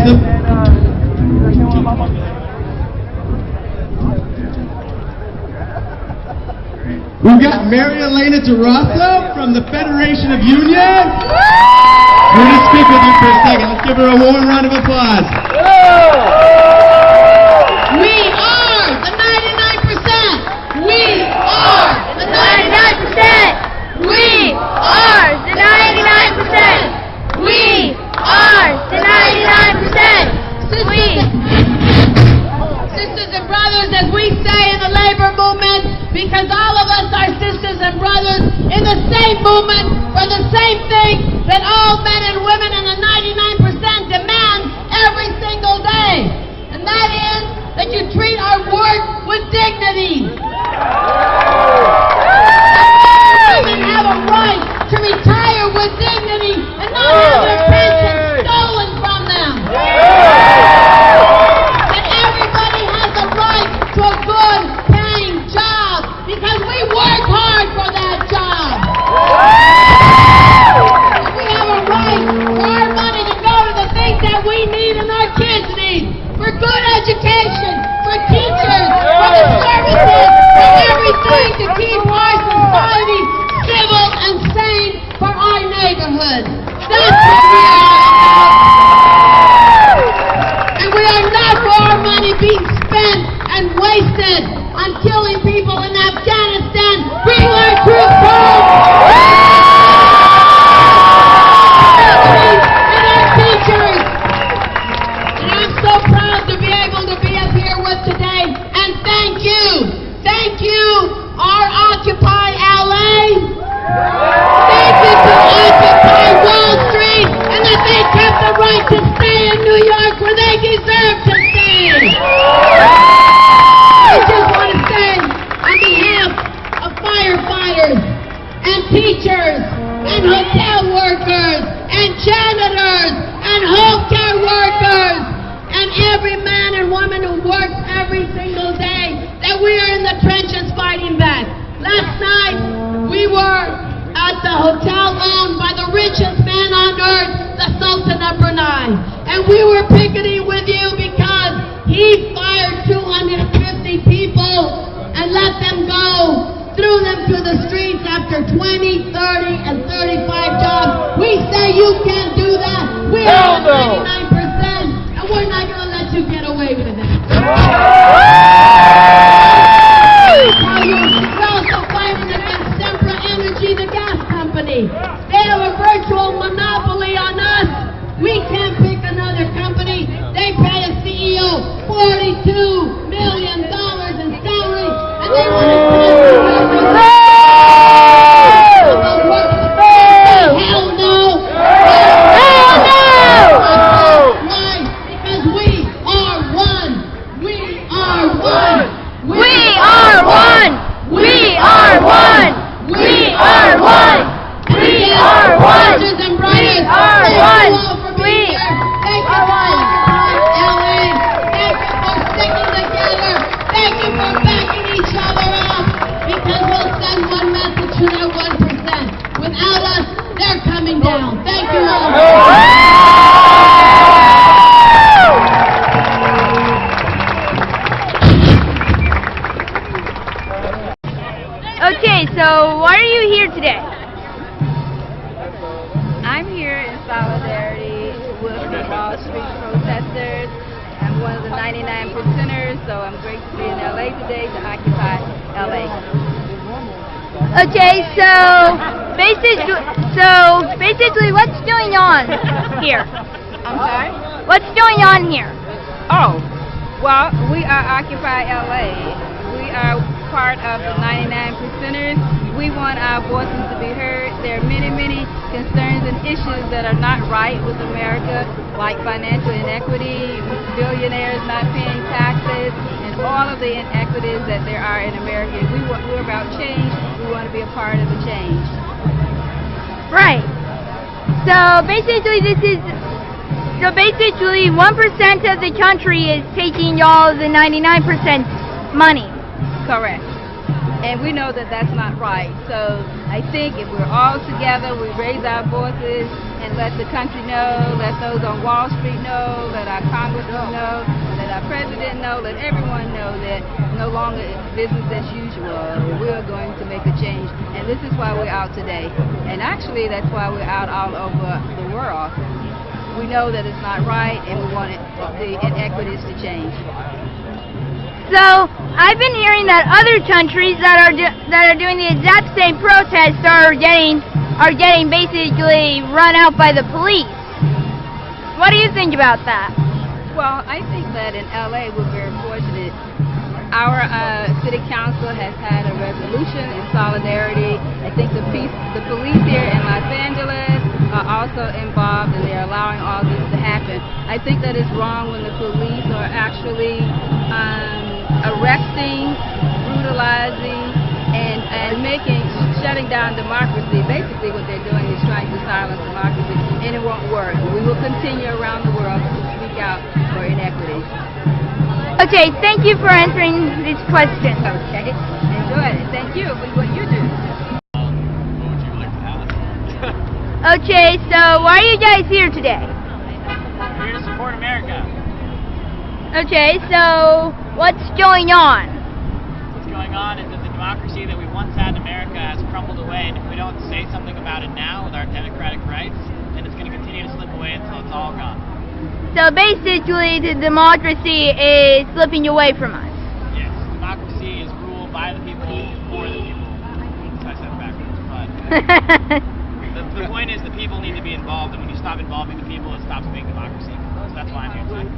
them. We've got Mary Elena DeRosso from the Federation of Unions. We're going to speak with you for a second. Let's give her a warm round of applause. We are the 99%. We are the 99%. We are the 99%. We are the 99%. Sisters and brothers, as we say in the labor movement, because all of us are sisters and brothers in the same movement for the same thing that all men and women in the 99% demand every single day. And that is that you treat our work with dignity. Women have a right to retire with dignity and not have their pension stolen from them. That everybody has a right to a good paying job because we work hard for that job. We have a right for our money to go to the things that we need and our kids need. For good education, for teachers, for the services, for everything to keep our society civil and sane for our neighborhood. That's what we are. And we are not for our money being spent and wasted on killing people in Afghanistan. Bring our troops home. And our teachers. And I'm so proud to be able to be up here with today. And thank you. Thank you, our Occupy LA. Thank you to Occupy Wall Street. And that they kept the right to stay in New York where they deserve to stay. I just want to say on behalf of firefighters and teachers and hotel workers and janitors and home care workers and every man and woman who works every single day that we are in the trenches fighting back. Last night we were at the hotel owned by the richest man on earth, the Sultan of Brunei. And we were picketing with you because he fired 250 people and let them go, threw them to the streets after 20, 30, and 35 jobs. We say you can't do that. We are the 99%, and we're not going to let you get away with it. We're also fighting against Sempra Energy, the gas company. They have a virtual monopoly on us. We can't pick another company. They pay a CEO $42 million in salary, and they want to hell no! Hell no! Why? Because we are one. We are one. We are one. We are one. We are one. We are one. Sisters and brothers, thank you all for being here. Thank you for LA. Thank you for sticking together. Thank you for backing each other up. Because we'll send one message to that 1%. Without us, they're coming down. Thank you all. Okay, so why are you here today? I'm here in solidarity with the Wall Street protesters. I'm one of the 99%ers, so I'm grateful to be in LA today to occupy LA. Okay, so basically what's going on here? I'm sorry? What's going on here? Oh, well, we are Occupy LA. We are part of the 99%ers. We want our voices to be heard. There are many, many concerns and issues that are not right with America, like financial inequity, billionaires not paying taxes, and all of the inequities that there are in America. We're about change. We want to be a part of the change. Right. So basically 1% of the country is taking all the 99% money. Correct. and we know that that's not right. So I think if we're all together, we raise our voices and let the country know, let those on Wall Street know, let our congressmen know, let our president know, let everyone know that no longer business as usual. We're going to make a change, and this is why we're out today. And actually, that's why we're out all over the world. We know that it's not right, and we want the inequities to change. So I've been hearing that other countries that are doing the exact same protests are getting basically run out by the police. What do you think about that? Well, I think that in LA we're very fortunate. Our city council has had a resolution in solidarity. I think the police here in Los Angeles are also involved, and they're allowing all this to happen. I think that it's wrong when the police are actually arresting, brutalizing, and shutting down democracy. Basically what they're doing is trying to silence democracy, and it won't work. We will continue around the world to speak out for inequity. Okay, thank you for answering these questions. Okay, enjoy it. Thank you for what you do. What would you like to ask? Okay, so why are you guys here today? We're here to support America. Okay, so what's going on? What's going on is that the democracy that we once had in America has crumbled away, and if we don't say something about it now with our democratic rights, then it's going to continue to slip away until it's all gone. So basically, the democracy is slipping away from us. Yes, democracy is ruled by the people, for the people. So I said it backwards, but the point is the people need to be involved, and when you stop involving the people, it stops being democracy. So that's why I'm here today.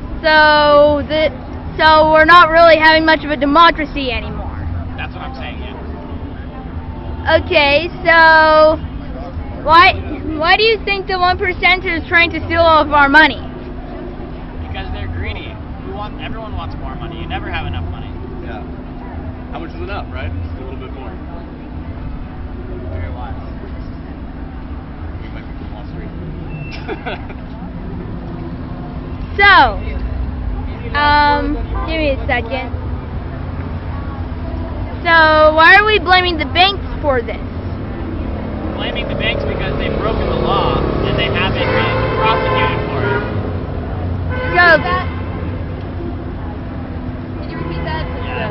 So we're not really having much of a democracy anymore. That's what I'm saying, yeah. Okay, so why do you think the 1% is trying to steal all of our money? Because they're greedy. Everyone wants more money. You never have enough money. Yeah. How much is enough, right? Just a little bit more. Very wise. We might be from Wall Street. So, give me a second. So, why are we blaming the banks for this? Blaming the banks because they've broken the law and they haven't been prosecuted for it. So, Can you repeat that? Yeah.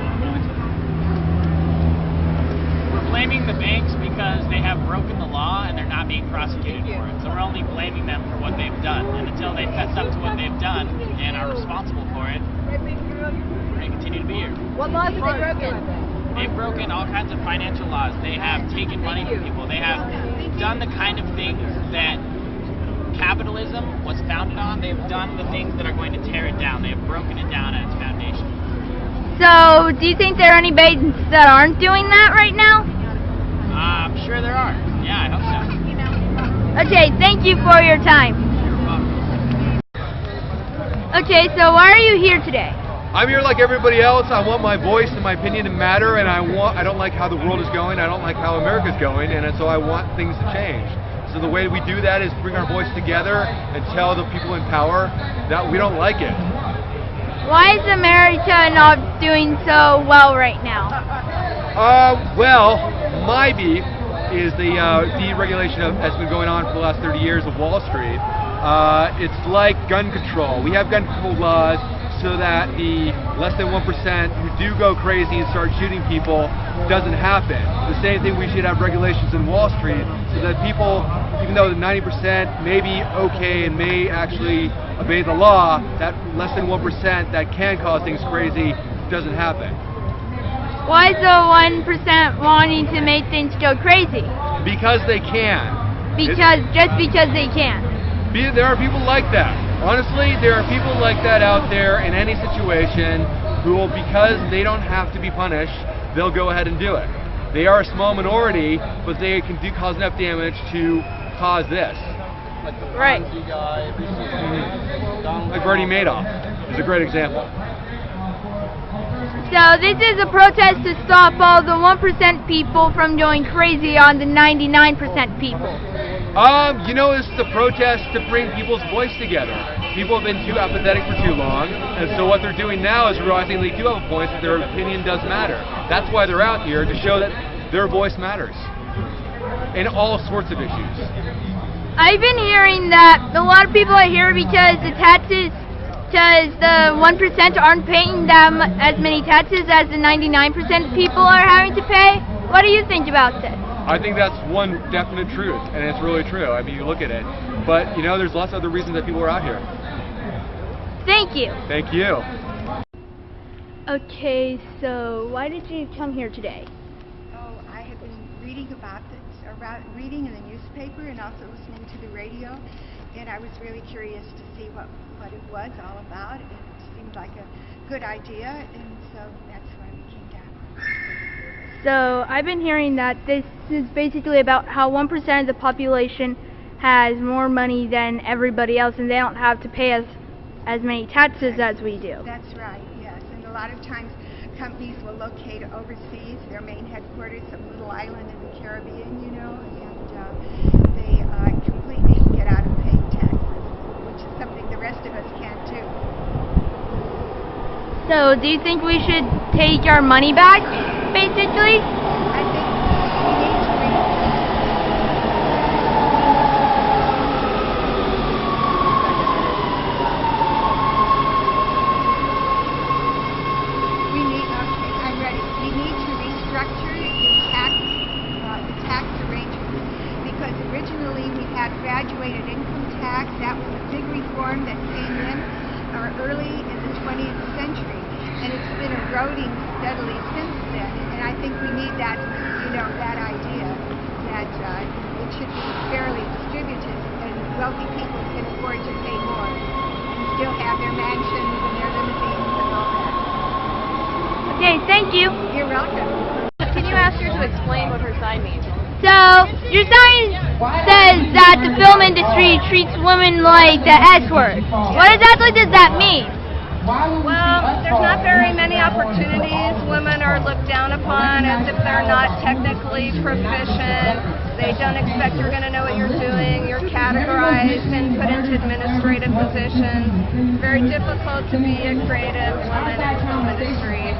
We're blaming the banks because they have broken the law and they're not being prosecuted for it. So we're only blaming them for what they've done. And until they fess up to what they've done and are responsible for it, we're going to continue to be here. What laws have they broken? They've broken all kinds of financial laws. They have taken money from people. They have done the kind of things that capitalism was founded on. They've done the things that are going to tear it down. They have broken it down at its foundation. So, do you think there are any banks that aren't doing that right now? I'm sure there are. Yeah, I hope so. Okay, thank you for your time. You're welcome. Okay, so why are you here today? I'm here like everybody else. I want my voice and my opinion to matter, and I don't like how the world is going. I don't like how America's going, and so I want things to change. So the way we do that is bring our voice together and tell the people in power that we don't like it. Why is America not doing so well right now? Well, my beef is the deregulation that's been going on for the last 30 years of Wall Street. It's like gun control. We have gun control laws so that the less than 1% who do go crazy and start shooting people doesn't happen. The same thing, we should have regulations in Wall Street so that people, even though the 90% may be okay and may actually obey the law, that less than 1% that can cause things crazy doesn't happen. Why is the 1% wanting to make things go crazy? Because they can. Just because they can. There are people like that. Honestly, there are people like that out there in any situation who will, because they don't have to be punished, they'll go ahead and do it. They are a small minority, but they can cause enough damage to cause this. Right. Like Bernie Madoff is a great example. So this is a protest to stop all the 1% people from going crazy on the 99% people. You know, this is a protest to bring people's voice together. people have been too apathetic for too long, and so what they're doing now is realizing they do have a voice, that their opinion does matter. That's why they're out here, to show that their voice matters in all sorts of issues. I've been hearing that a lot of people are here because the 1% aren't paying as many taxes as the 99% people are having to pay. What do you think about this? I think that's one definite truth, and it's really true. I mean, you look at it. But, you know, there's lots of other reasons that people are out here. Thank you. Thank you. Okay, so why did you come here today? Oh, I have been reading about reading in the newspaper and also listening to the radio, and I was really curious to see what it was all about. It seemed like a good idea, and so that's why we came down. So I've been hearing that this is basically about how 1% of the population has more money than everybody else, and they don't have to pay as many taxes as we do. That's right, yes. And a lot of times companies will locate overseas, their main headquarters, some little island in the Caribbean, you know, and they completely get out of paying taxes, which is something the rest of us can't do. So do you think we should take our money back, basically? I think we need to restructure the tax arrangements, because originally we had graduated income tax. That was a big reform that came in early in the 20th century, and it's been eroding steadily since then. And I think we need that, that idea that it should be fairly distributed, and wealthy people can afford to pay more and still have their mansions and their limousines and all that. Okay, thank you. You're welcome. Can you ask her to explain what her sign means? So, your sign says that the film industry treats women like the S word. What exactly does that mean? Well, there's not very many opportunities. Women are looked down upon as if they're not technically proficient. They don't expect you're going to know what you're doing. You're categorized and put into administrative positions. It's very difficult to be a creative woman in the film industry.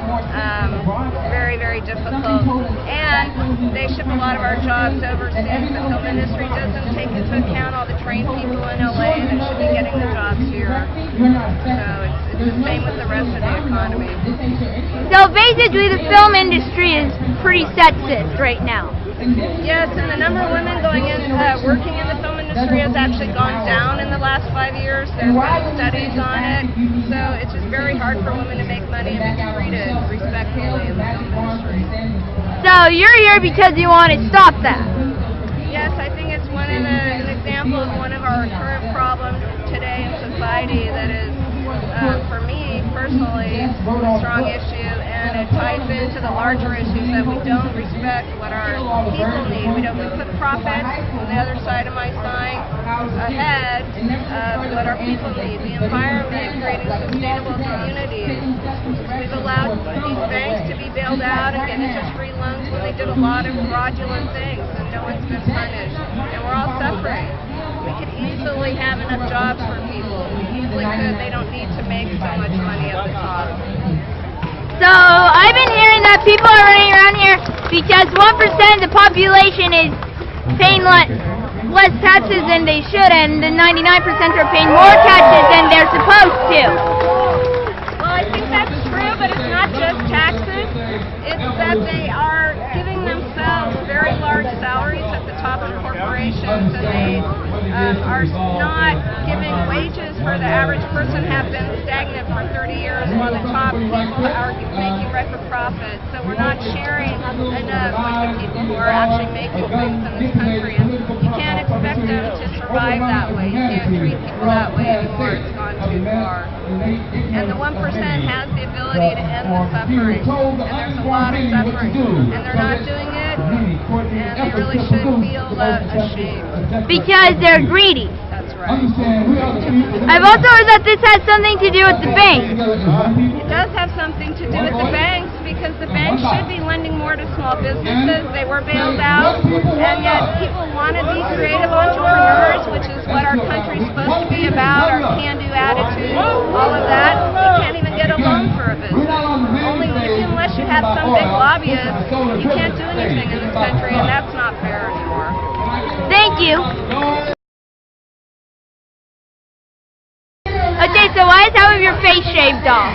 Very, very difficult. And they ship a lot of our jobs overseas. The film industry doesn't take into account all the trained people in LA that should be getting the jobs here. So it's the same with the rest of the economy. So basically the film industry is pretty sexist right now. Yes, and the number of women going in, working in the film industry has actually gone down in the last 5 years. There's been studies on it. So it's just very hard for women to make money and be treated respectfully in the film industry. So you're here because you want to stop that? Yes, I think it's an example of one of our current problems today in society that is, for me personally, a strong issue, and it ties into the larger issues that we don't respect what our people need. We put profits on the other side of my sign ahead of what our people need, the environment, creating sustainable communities. We've allowed these banks to be bailed out and get interest-free loans when they did a lot of fraudulent things, and no one's been punished, and we're all suffering. We could easily have enough jobs for people. We easily could. They don't need to make so much money at the top. So I've been hearing that people are running around here because 1% of the population is paying less taxes than they should, and the 99% are paying more taxes than they're supposed to. Well, I think that's true, but it's not just taxes. It's that they are giving themselves very large salaries at the top of corporations, and they are not giving wages for the average person, have been stagnant for 30 years, while the top people are making record profits. So we're not sharing enough with the people who are actually making things in this country, and you can't expect them to survive that way. You can't treat people that way anymore. It's gone too far. And the 1% has the ability to end the suffering, and there's a lot of suffering, and they're not doing it, and they really should feel ashamed. Because they're greedy. That's right. I've also heard that this has something to do with the banks. It does have something to do with the banks, because the banks should be lending more to small businesses. They were bailed out, and yet people want to be creative entrepreneurs, which is what our country's supposed to be about, our can-do attitude, all of that. You can't even get a loan for a business. Unless you have some big lobbyist, you can't do anything in this country, and that's not fair anymore. Thank you. Okay, so why is half of your face shaved off?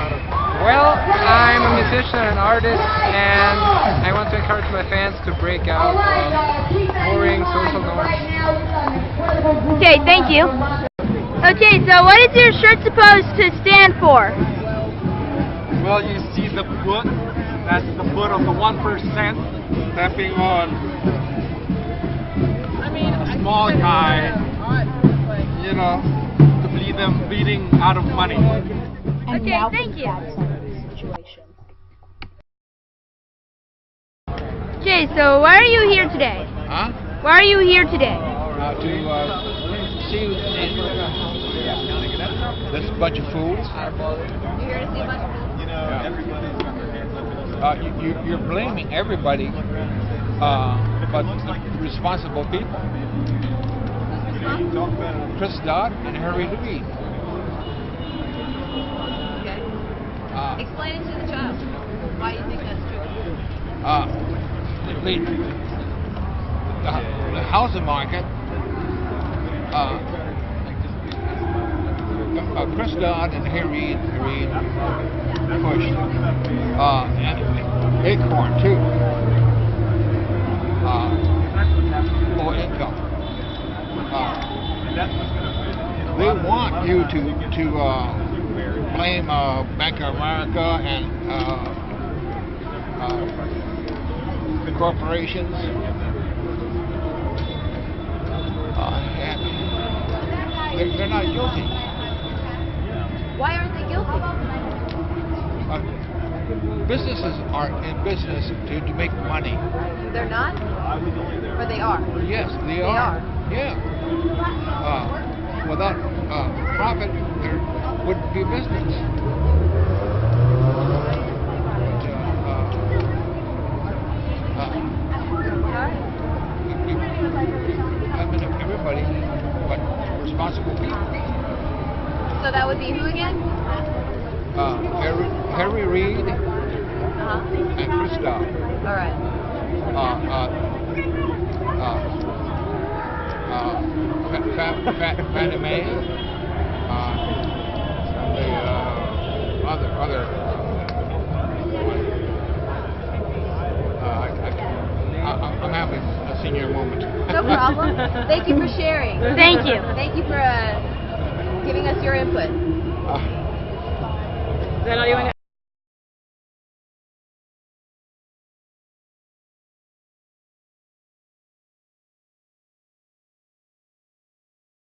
Well, I'm a musician and artist, and I want to encourage my fans to break out of boring social norms. Okay, thank you. Okay, so what is your shirt supposed to stand for? Well, you see the foot, that's the foot of the 1% stepping on a small guy, you know, to bleed them bleeding out of money. Okay, thank you. Okay, so why are you here today? Huh? Why are you here today? To see this bunch of fools. You're here to see a bunch of You're blaming everybody, but responsible people. Chris Dodd and Harry Reid. Okay. Explain it to the child. Why you think that's true? The housing market. Chris Dodd and Harry Reid pushed. And Acorn too. Low income. They want you to blame Bank of America and corporations. And they're not guilty. Why aren't they guilty? Businesses are in business to make money. They're not? Or they are? Yes, they are. Yeah. Without profit, there wouldn't be business. Everybody, but responsible people. So that would be who again? Harry Reid and Chris Dodd. All right. Fannie Mae. The other. I'm having a senior moment. No problem. Thank you for sharing. Thank you. Thank you for giving us your input. Is that all you want to